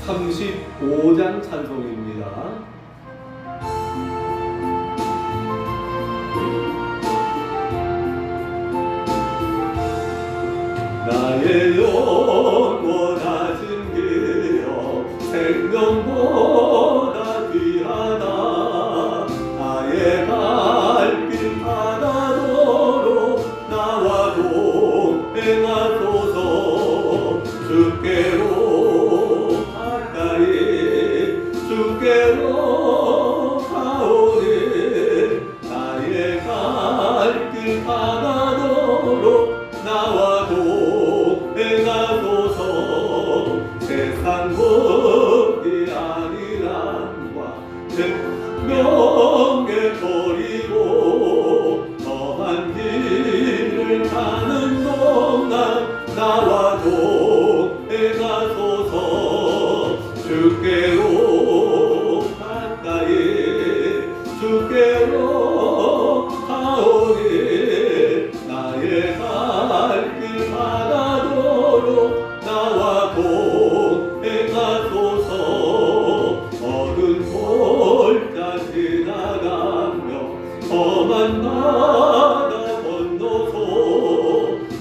35장 찬송입니다. 나의 영원하신 기여 생명보다 귀하다. 나의 갈 길 바다도로 나와 동행하소서. 주께로 가까이 주께로 가오니 나의 갈 길 바다도로 나와 동행하소서. 세상 법이 아니란과 명예 버리고 험한 길을 가는 동안 나와 동행하소서. 주께로 가까이 주께로 가오니 나의 갈 길 바다도로 나와 동행하소서. 어두운 골짜 지나가며 험한 바다 건너서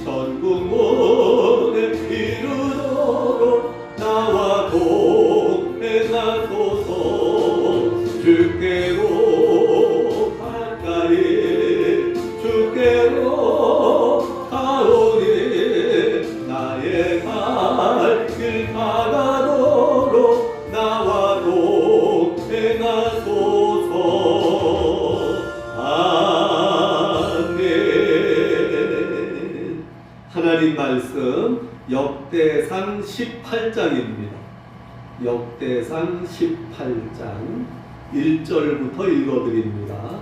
전국문에 이르도록 나와 동행하소서. 주께로 가까이 주께로 가오니 나의 갈 길 바다도로 나와 동행하소서. 아멘. 하나님 말씀 역대상 18장입니다. 역대상 18장 1절부터 읽어드립니다.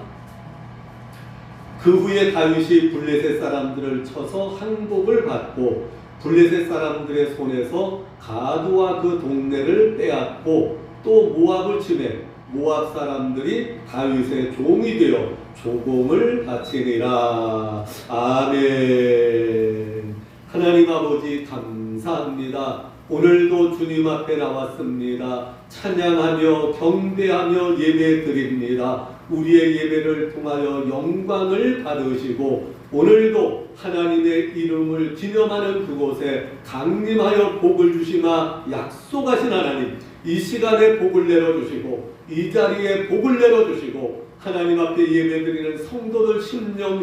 그 후에 다윗이 블레셋 사람들을 쳐서 항복을 받고 블레셋 사람들의 손에서 가드와 그 동네를 빼앗고 또 모압을 치매 모압 사람들이 다윗의 종이 되어 조공을 바치니라. 아멘. 하나님 아버지 감사합니다. 오늘도 주님 앞에 나왔습니다. 찬양하며 경배하며 예배드립니다. 우리의 예배를 통하여 영광을 받으시고 오늘도 하나님의 이름을 기념하는 그곳에 강림하여 복을 주시마 약속하신 하나님, 이 시간에 복을 내려주시고 이 자리에 복을 내려주시고 하나님 앞에 예배드리는 성도들 심령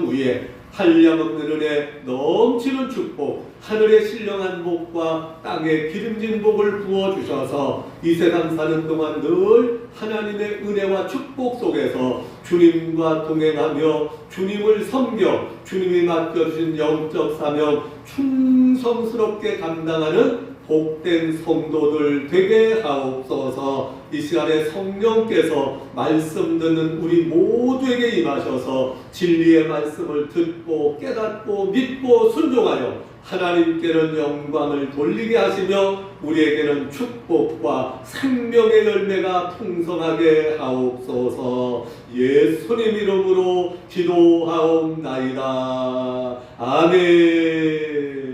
위에 한량없는 은혜 넘치는 축복, 하늘의 신령한 복과 땅의 기름진 복을 부어주셔서 이 세상 사는 동안 늘 하나님의 은혜와 축복 속에서 주님과 동행하며 주님을 섬겨 주님이 맡겨주신 영적 사명 충성스럽게 감당하는 복된 성도들 되게 하옵소서. 이 시간에 성령께서 말씀 듣는 우리 모두에게 임하셔서 진리의 말씀을 듣고 깨닫고 믿고 순종하여 하나님께는 영광을 돌리게 하시며 우리에게는 축복과 생명의 열매가 풍성하게 하옵소서. 예수님 이름으로 기도하옵나이다. 아멘.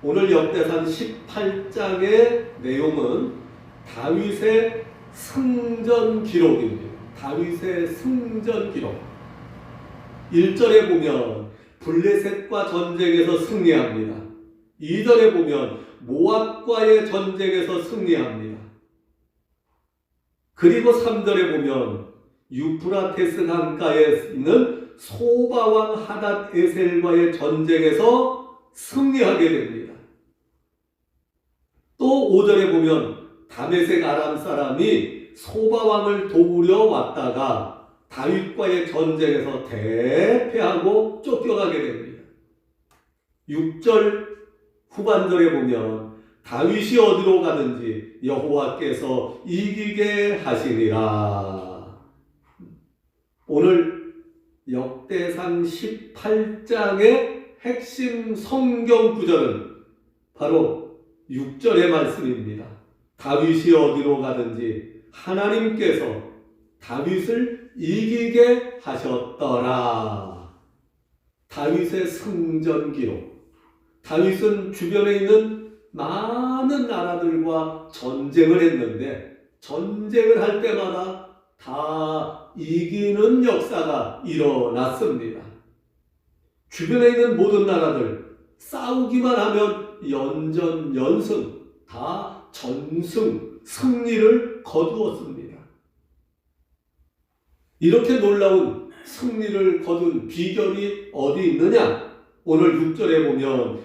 오늘 역대상 18장의 내용은 다윗의 승전 기록입니다. 다윗의 승전 기록. 1절에 보면 블레셋과 전쟁에서 승리합니다. 2절에 보면 모압과의 전쟁에서 승리합니다. 그리고 3절에 보면 유프라테스 강가에 있는 소바왕 하닷 에셀과의 전쟁에서 승리하게 됩니다. 또 5절에 보면 다메섹 아람 사람이 소바왕을 도우려 왔다가 다윗과의 전쟁에서 대패하고 쫓겨가게 됩니다. 6절 후반절에 보면 다윗이 어디로 가든지 여호와께서 이기게 하시니라. 오늘 역대상 18장의 핵심 성경 구절은 바로 6절의 말씀입니다. 다윗이 어디로 가든지 하나님께서 다윗을 이기게 하셨더라. 다윗의 승전 기록. 다윗은 주변에 있는 많은 나라들과 전쟁을 했는데 전쟁을 할 때마다 다 이기는 역사가 일어났습니다. 주변에 있는 모든 나라들 싸우기만 하면 연전연승, 다 전승, 승리를 거두었습니다. 이렇게 놀라운 승리를 거둔 비결이 어디 있느냐? 오늘 6절에 보면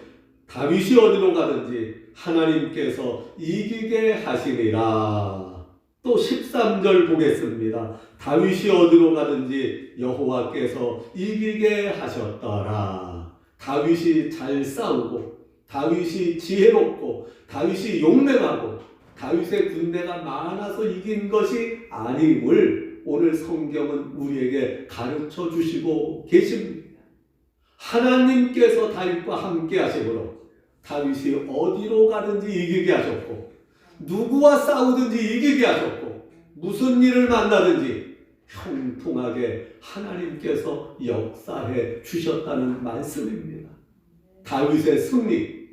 다윗이 어디로 가든지 하나님께서 이기게 하시니라. 또 13절 보겠습니다. 다윗이 어디로 가든지 여호와께서 이기게 하셨더라. 다윗이 잘 싸우고 다윗이 지혜롭고 다윗이 용맹하고 다윗의 군대가 많아서 이긴 것이 아님을 오늘 성경은 우리에게 가르쳐 주시고 계십니다. 하나님께서 다윗과 함께 하심으로 다윗이 어디로 가든지 이기게 하셨고 누구와 싸우든지 이기게 하셨고 무슨 일을 만나든지 형통하게 하나님께서 역사해 주셨다는 말씀입니다. 다윗의 승리,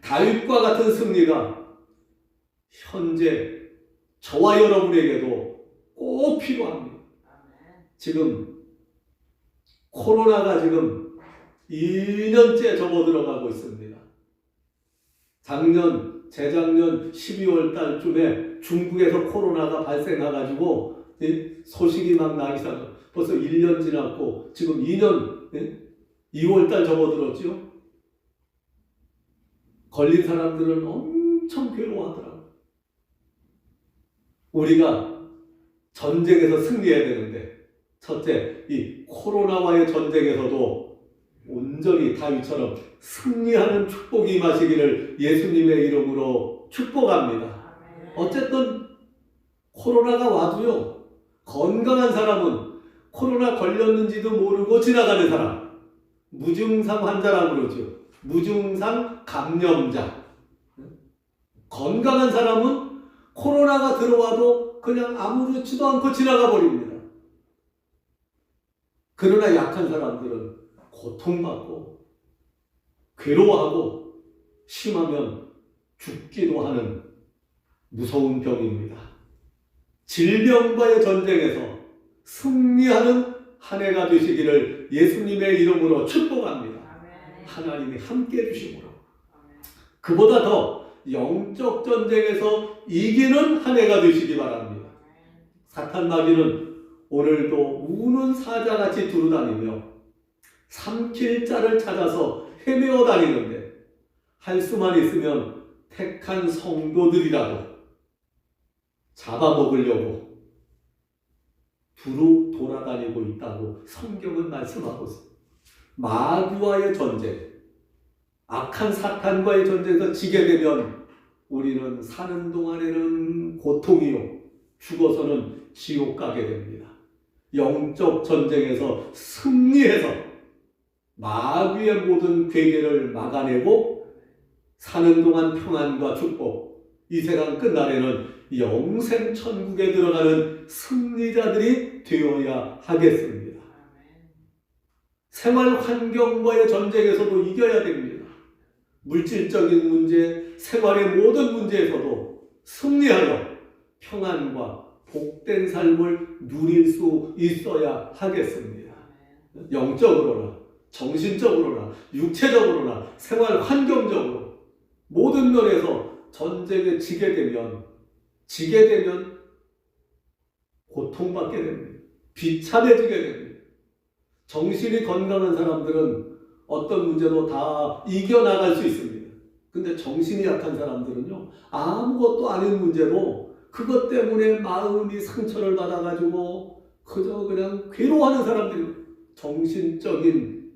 다윗과 같은 승리가 현재 저와 여러분에게도 꼭 필요합니다. 지금 코로나가 지금 2년째 접어들어가고 있습니다. 재작년 12월 달쯤에 중국에서 코로나가 발생해가지고 소식이 막 나기 시작해요. 벌써 1년 지났고 지금 2년 2월 달 접어들었죠. 걸린 사람들은 엄청 괴로워하더라고요. 우리가 전쟁에서 승리해야 되는데 첫째, 이 코로나와의 전쟁에서도 온전히 다윗처럼 승리하는 축복이 임하시기를 예수님의 이름으로 축복합니다. 어쨌든 코로나가 와도요, 건강한 사람은 코로나 걸렸는지도 모르고 지나가는 사람, 무증상 환자라고 그러죠. 무증상 감염자. 건강한 사람은 코로나가 들어와도 그냥 아무렇지도 않고 지나가 버립니다. 그러나 약한 사람들은 고통받고 괴로워하고 심하면 죽기도 하는 무서운 병입니다. 질병과의 전쟁에서 승리하는 한 해가 되시기를 예수님의 이름으로 축복합니다. 하나님이 함께 해주시므로 그보다 더 영적 전쟁에서 이기는 한 해가 되시기 바랍니다. 사탄 마귀는 오늘도 우는 사자같이 두루다니며 삼킬 자를 찾아서 헤매어 다니는데 할 수만 있으면 택한 성도들이라도 잡아먹으려고 두루 돌아다니고 있다고 성경은 말씀하고 있습니다. 마귀와의 전쟁, 악한 사탄과의 전쟁에서 지게 되면 우리는 사는 동안에는 고통이요, 죽어서는 지옥 가게 됩니다. 영적 전쟁에서 승리해서 마귀의 모든 괴계를 막아내고 사는 동안 평안과 축복, 이 세상 끝날에는 영생 천국에 들어가는 승리자들이 되어야 하겠습니다. 생활 환경과의 전쟁에서도 이겨야 됩니다. 물질적인 문제, 생활의 모든 문제에서도 승리하여 평안과 복된 삶을 누릴 수 있어야 하겠습니다. 영적으로나 정신적으로나 육체적으로나 생활 환경적으로 모든 면에서 전쟁에 지게 되면 고통받게 됩니다. 비참해지게 됩니다. 정신이 건강한 사람들은 어떤 문제도 다 이겨나갈 수 있습니다. 근데 정신이 약한 사람들은요, 아무것도 아닌 문제도 그것 때문에 마음이 상처를 받아가지고 그저 그냥 괴로워하는 사람들이 정신적인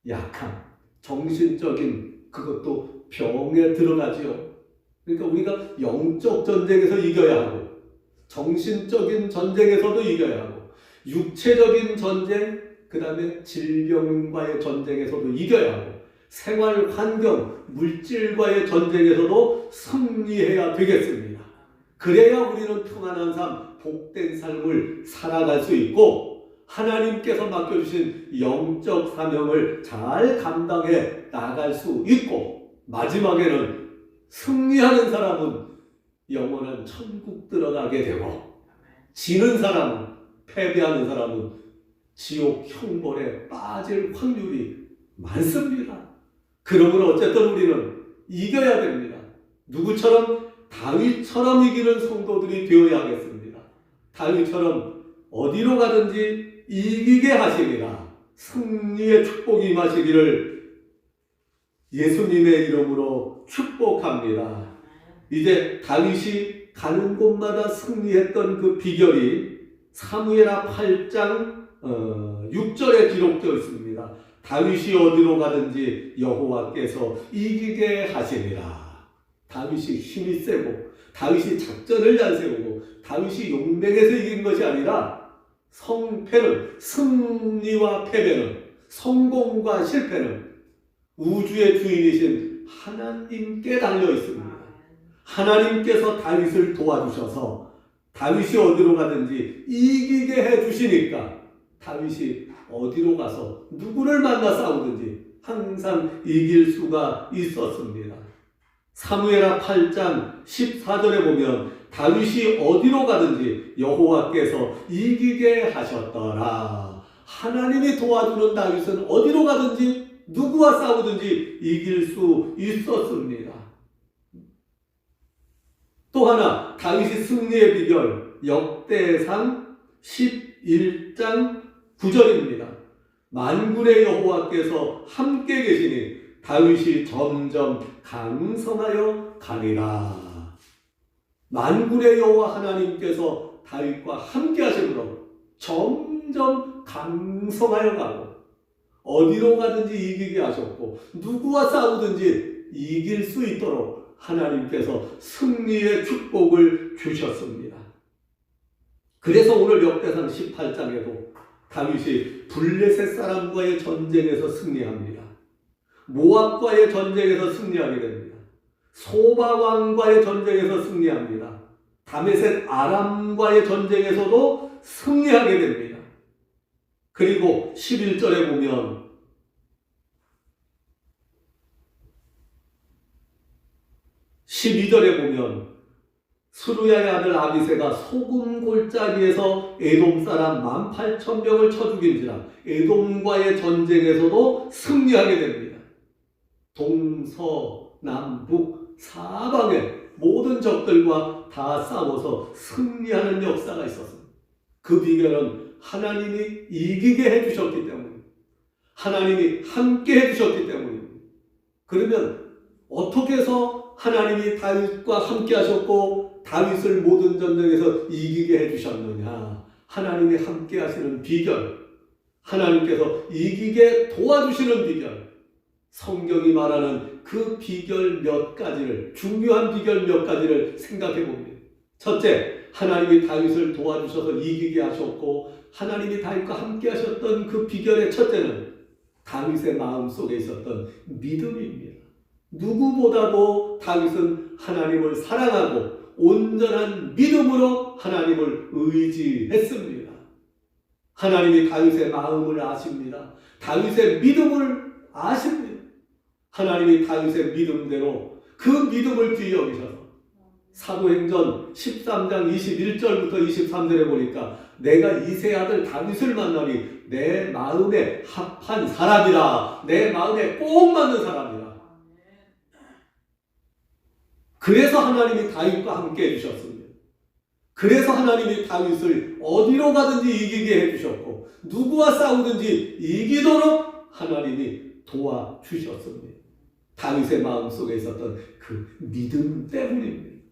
약함, 정신적인 그것도 병에 들어가지요. 그러니까 우리가 영적 전쟁에서 이겨야 하고 정신적인 전쟁에서도 이겨야 하고 육체적인 전쟁, 그 다음에 질병과의 전쟁에서도 이겨야 하고 생활 환경, 물질과의 전쟁에서도 승리해야 되겠습니다. 그래야 우리는 평안한 삶, 복된 삶을 살아갈 수 있고 하나님께서 맡겨주신 영적 사명을 잘 감당해 나갈 수 있고 마지막에는 승리하는 사람은 영원한 천국 들어가게 되고, 지는 사람은, 패배하는 사람은 지옥 형벌에 빠질 확률이 많습니다. 그러므로 어쨌든 우리는 이겨야 됩니다. 누구처럼? 다윗처럼 이기는 성도들이 되어야 하겠습니다. 다윗처럼 어디로 가든지 이기게 하시리라. 승리의 축복이 임하시기를 예수님의 이름으로 축복합니다. 이제 다윗이 가는 곳마다 승리했던 그 비결이 사무엘하 8장 6절에 기록되어 있습니다. 다윗이 어디로 가든지 여호와께서 이기게 하시리라. 다윗이 힘이 세고, 다윗이 작전을 잘 세우고, 다윗이 용맹에서 이긴 것이 아니라 성패는, 승리와 패배는, 성공과 실패는 우주의 주인이신 하나님께 달려 있습니다. 하나님께서 다윗을 도와주셔서 다윗이 어디로 가든지 이기게 해주시니까 다윗이 어디로 가서 누구를 만나 싸우든지 항상 이길 수가 있었습니다. 사무엘하 8장 14절에 보면 다윗이 어디로 가든지 여호와께서 이기게 하셨더라. 하나님이 도와주는 다윗은 어디로 가든지 누구와 싸우든지 이길 수 있었습니다. 또 하나, 다윗이 승리의 비결, 역대상 11장 9절입니다. 만군의 여호와께서 함께 계시니 다윗이 점점 강성하여 가니라. 만군의 여호와 하나님께서 다윗과 함께 하심으로 점점 강성하여 가고, 어디로 가든지 이기게 하셨고, 누구와 싸우든지 이길 수 있도록 하나님께서 승리의 축복을 주셨습니다. 그래서 오늘 역대상 18장에도 다윗이 블레셋 사람과의 전쟁에서 승리합니다. 모압과의 전쟁에서 승리하게 됩니다. 소바 왕과의 전쟁에서 승리합니다. 다메섹 아람과의 전쟁에서도 승리하게 됩니다. 그리고 11절에 보면 스루야의 아들 아비새가 소금 골짜기에서 에돔 사람 18,000명을 쳐 죽인지라. 에돔과의 전쟁에서도 승리하게 됩니다. 동서남북 사방의 모든 적들과 다 싸워서 승리하는 역사가 있었습니다. 그 비결은 하나님이 이기게 해주셨기 때문입니다. 하나님이 함께 해주셨기 때문입니다. 그러면 어떻게 해서 하나님이 다윗과 함께 하셨고 다윗을 모든 전쟁에서 이기게 해주셨느냐? 하나님이 함께 하시는 비결, 하나님께서 이기게 도와주시는 비결, 성경이 말하는 그 비결 몇 가지를, 중요한 비결 몇 가지를 생각해 봅니다. 첫째, 하나님이 다윗을 도와주셔서 이기게 하셨고 하나님이 다윗과 함께 하셨던 그 비결의 첫째는 다윗의 마음속에 있었던 믿음입니다. 누구보다도 다윗은 하나님을 사랑하고 온전한 믿음으로 하나님을 의지했습니다. 하나님이 다윗의 마음을 아십니다. 다윗의 믿음을 아십니다. 하나님이 다윗의 믿음대로 그 믿음을 귀여기셔서 사도행전 13장 21절부터 23절에 보니까 내가 이세 아들 다윗을 만나니 내 마음에 합한 사람이라, 내 마음에 꼭 맞는 사람이라. 그래서 하나님이 다윗과 함께 해주셨습니다. 그래서 하나님이 다윗을 어디로 가든지 이기게 해주셨고 누구와 싸우든지 이기도록 하나님이 도와주셨습니다. 다윗의 마음속에 있었던 그 믿음 때문입니다.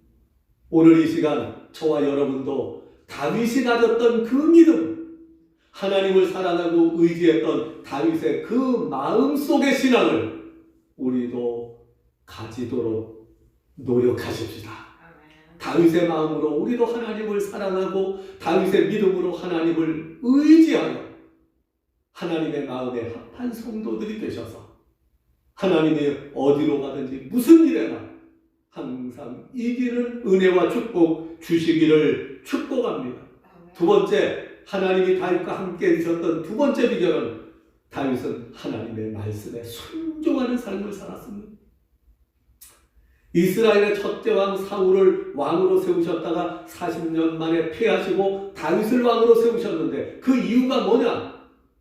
오늘 이 시간 저와 여러분도 다윗이 가졌던 그 믿음, 하나님을 사랑하고 의지했던 다윗의 그 마음속의 신앙을 우리도 가지도록 노력하십시다. 다윗의 마음으로 우리도 하나님을 사랑하고 다윗의 믿음으로 하나님을 의지하여 하나님의 마음에 합한 성도들이 되셔서 하나님이 어디로 가든지 무슨 일에나 항상 이기는 은혜와 축복 주시기를 축복합니다. 두 번째, 하나님이 다윗과 함께 해주셨던 두 번째 비결은 다윗은 하나님의 말씀에 순종하는 삶을 살았습니다. 이스라엘의 첫째 왕 사울을 왕으로 세우셨다가 40년 만에 패하시고 다윗을 왕으로 세우셨는데 그 이유가 뭐냐?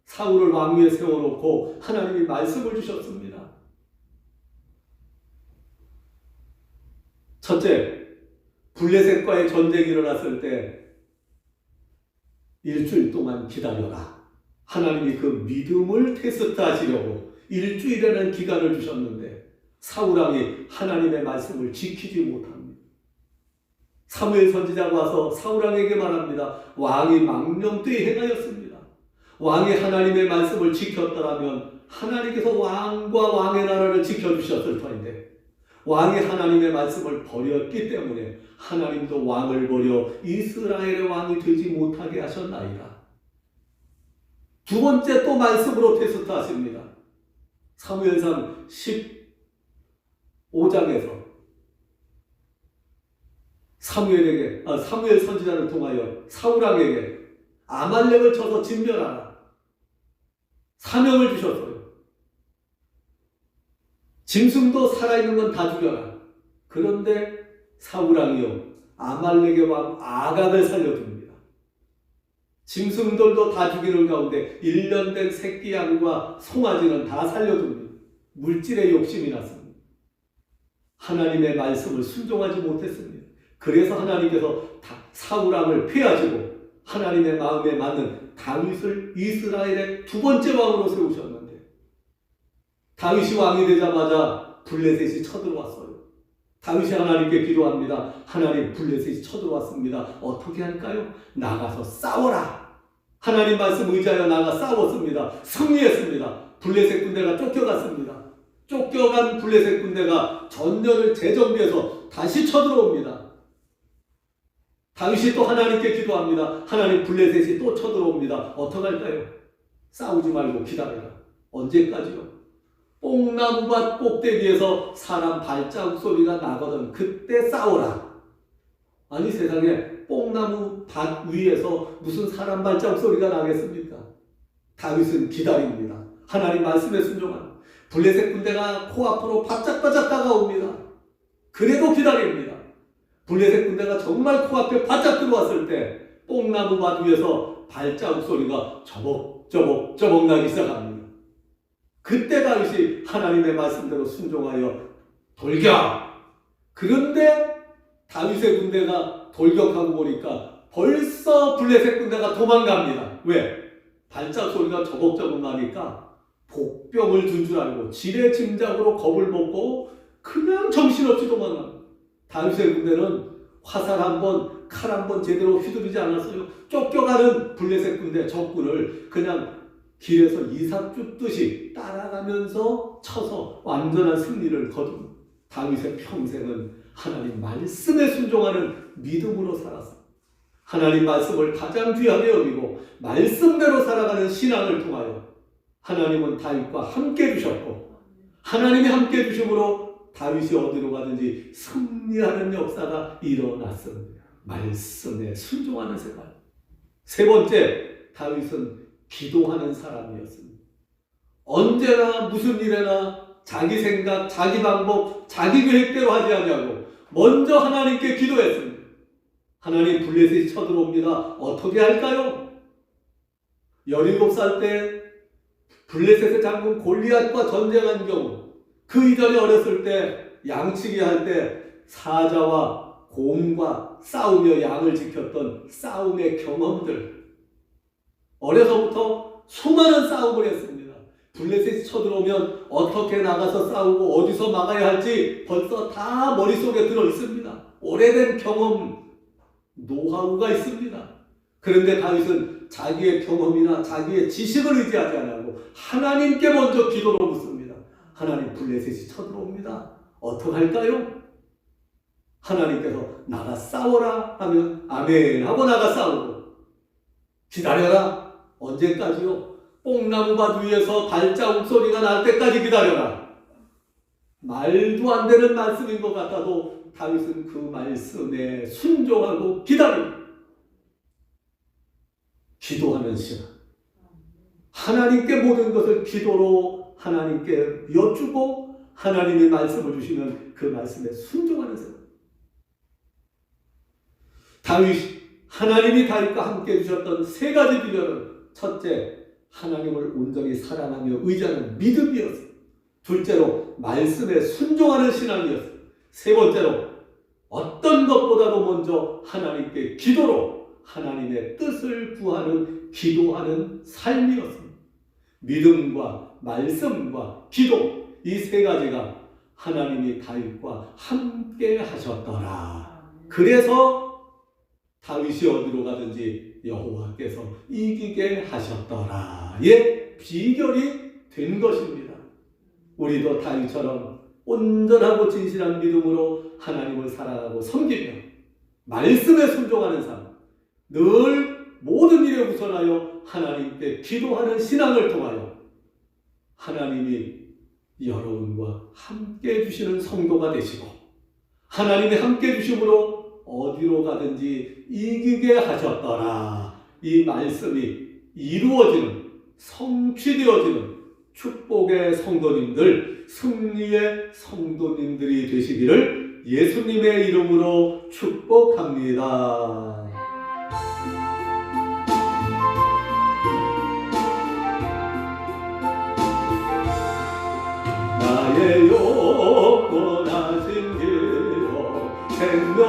사울을 왕 위에 세워놓고 하나님이 말씀을 주셨습니다. 첫째, 블레셋과의 전쟁이 일어났을 때 일주일 동안 기다려라. 하나님이 그 믿음을 테스트하시려고 일주일이라는 기간을 주셨는데 사울왕이 하나님의 말씀을 지키지 못합니다. 사무엘 선지자가 와서 사울왕에게 말합니다. 왕이 망령되이 행하였습니다. 왕이 하나님의 말씀을 지켰더라면 하나님께서 왕과 왕의 나라를 지켜주셨을 터인데 왕이 하나님의 말씀을 버렸기 때문에 하나님도 왕을 버려 이스라엘의 왕이 되지 못하게 하셨나이다. 두 번째 또 말씀으로 테스트하십니다. 사무엘상 15장에서 사무엘 선지자를 통하여 사울왕에게 아말렉을 쳐서 진멸하라 사명을 주셨어요. 짐승도 살아있는 건 다 죽여라. 그런데 사울왕이요 아말렉의 왕 아각을 살려줍니다. 짐승들도 다 죽이는 가운데 1년 된 새끼 양과 송아지는 다 살려줍니다. 물질에 욕심이 났습니다. 하나님의 말씀을 순종하지 못했습니다. 그래서 하나님께서 사울왕을 패하시고 하나님의 마음에 맞는 다윗을 이스라엘의 두 번째 왕으로 세우셨는데 다윗이 왕이 되자마자 블레셋이 쳐들어왔어요. 다윗이 하나님께 기도합니다. 하나님, 블레셋이 쳐들어왔습니다. 어떻게 할까요? 나가서 싸워라. 하나님 말씀 의지하여 나가 싸웠습니다. 승리했습니다. 블레셋 군대가 쫓겨갔습니다. 쫓겨간 블레셋 군대가 전열을 재정비해서 다시 쳐들어옵니다. 다윗이 또 하나님께 기도합니다. 하나님, 블레셋이 또 쳐들어옵니다. 어떡할까요? 싸우지 말고 기다려라. 언제까지요? 뽕나무밭 꼭대기에서 사람 발자국 소리가 나거든 그때 싸워라. 아니 세상에 뽕나무 밭 위에서 무슨 사람 발자국 소리가 나겠습니까? 다윗은 기다립니다. 하나님 말씀에 순종합니다. 블레셋 군대가 코앞으로 바짝바짝 다가옵니다. 그래도 기다립니다. 블레셋 군대가 정말 코앞에 바짝 들어왔을 때 뽕나무 밭 위에서 발자국 소리가 저벅저벅 나기 시작합니다. 그때 다윗이 하나님의 말씀대로 순종하여 돌격! 그런데 다윗의 군대가 돌격하고 보니까 벌써 블레셋 군대가 도망갑니다. 왜? 발자국 소리가 저벅저벅 나니까 복병을 둔 줄 알고 지레 짐작으로 겁을 먹고 그냥 정신없이 도망갑니다. 다윗의 군대는 화살 한 번, 칼 한 번 제대로 휘두르지 않았어요. 쫓겨가는 블레셋 군대 적군을 그냥 길에서 이삭 쫓듯이 따라가면서 쳐서 완전한 승리를 거둔 다윗의 평생은 하나님 말씀에 순종하는 믿음으로 살았습니다. 하나님 말씀을 가장 귀하게 여기고 말씀대로 살아가는 신앙을 통하여 하나님은 다윗과 함께 주셨고 하나님이 함께 주심으로 다윗이 어디로 가든지 승리하는 역사가 일어났습니다. 말씀에 순종하는 생활. 세 번째, 다윗은 기도하는 사람이었습니다. 언제나 무슨 일에나 자기 생각, 자기 방법, 자기 계획대로 하지 않냐고 먼저 하나님께 기도했습니다. 하나님, 블레셋이 쳐들어옵니다. 어떻게 할까요? 17살 때 블레셋의 장군 골리앗과 전쟁한 경우, 그 이전에 어렸을 때 양치기 할 때 사자와 곰과 싸우며 양을 지켰던 싸움의 경험들, 어려서부터 수많은 싸움을 했습니다. 블레셋이 쳐들어오면 어떻게 나가서 싸우고 어디서 막아야 할지 벌써 다 머릿속에 들어 있습니다. 오래된 경험, 노하우가 있습니다. 그런데 다윗은 자기의 경험이나 자기의 지식을 의지하지 않고 하나님께 먼저 기도로 묻습니다. 하나님, 블레셋이 쳐들어옵니다. 어떡할까요? 하나님께서 나가 싸워라 하면 아멘 하고 나가 싸우고, 기다려라. 언제까지요? 뽕나무밭 위에서 발자국 소리가 날 때까지 기다려라. 말도 안 되는 말씀인 것 같아도 다윗은 그 말씀에 순종하고 기다립니다. 기도하는 시간. 하나님께 모든 것을 기도로 하나님께 여쭈고 하나님의 말씀을 주시면 그 말씀에 순종하는 사람. 하나님이 다윗과 함께 주셨던 세 가지 비결은 첫째, 하나님을 온전히 사랑하며 의지하는 믿음이었어요. 둘째로, 말씀에 순종하는 신앙이었어요. 세 번째로, 어떤 것보다도 먼저 하나님께 기도로 하나님의 뜻을 구하는 기도하는 삶이었습니다. 믿음과 말씀과 기도, 이 세 가지가 하나님이 다윗과 함께 하셨더라. 그래서 다윗이 어디로 가든지 여호와께서 이기게 하셨더라의 비결이 된 것입니다. 우리도 다윗처럼 온전하고 진실한 믿음으로 하나님을 사랑하고 섬기며 말씀에 순종하는 삶, 늘 모든 일에 우선하여 하나님께 기도하는 신앙을 통하여 하나님이 여러분과 함께 해주시는 성도가 되시고 하나님이 함께 해주심으로 어디로 가든지 이기게 하셨더라. 이 말씀이 이루어지는, 성취되어지는 축복의 성도님들, 승리의 성도님들이 되시기를 예수님의 이름으로 축복합니다. 나의 영원하신 기로 생명